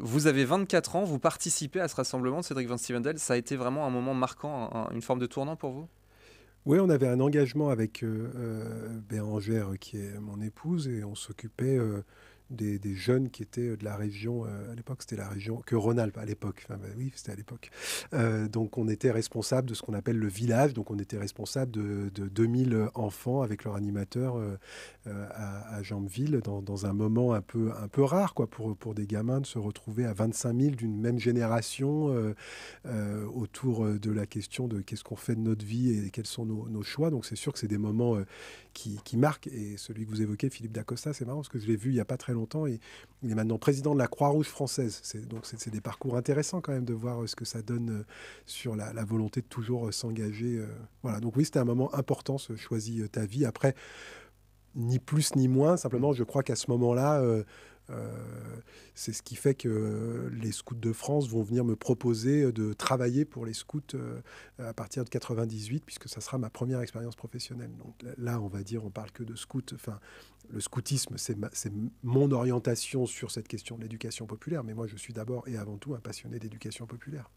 Vous avez 24 ans, vous participez à ce rassemblement de Cédric Van Stevendel. Ça a été vraiment un moment marquant, une forme de tournant pour vous? Oui, on avait un engagement avec Bérangère, qui est mon épouse, et on s'occupait des jeunes qui étaient de la région. À l'époque, c'était la région que Rhône-Alpes, à l'époque. Enfin, bah oui, c'était à l'époque. Donc, on était responsable de ce qu'on appelle le village. Donc, on était responsable de 2000 enfants avec leur animateur à Jambeville, dans un moment un peu rare, quoi, pour des gamins, de se retrouver à 25 000 d'une même génération autour de la question de qu'est-ce qu'on fait de notre vie et quels sont nos choix. Donc c'est sûr que c'est des moments qui marquent. Et celui que vous évoquez, Philippe Dacosta, c'est marrant parce que je l'ai vu il n'y a pas très longtemps, et il est maintenant président de la Croix-Rouge française. Donc c'est des parcours intéressants quand même de voir ce que ça donne sur la volonté de toujours s'engager. Voilà, donc oui, c'était un moment important, ce Choisis ta vie. Après, ni plus ni moins, Mmh. simplement je crois qu'à ce moment-là, c'est ce qui fait que les scouts de France vont venir me proposer de travailler pour les scouts à partir de 98, puisque ça sera ma première expérience professionnelle. Donc là, on va dire, on parle que de scouts. Enfin, le scoutisme, c'est mon orientation sur cette question de l'éducation populaire, mais moi, je suis d'abord et avant tout un passionné d'éducation populaire.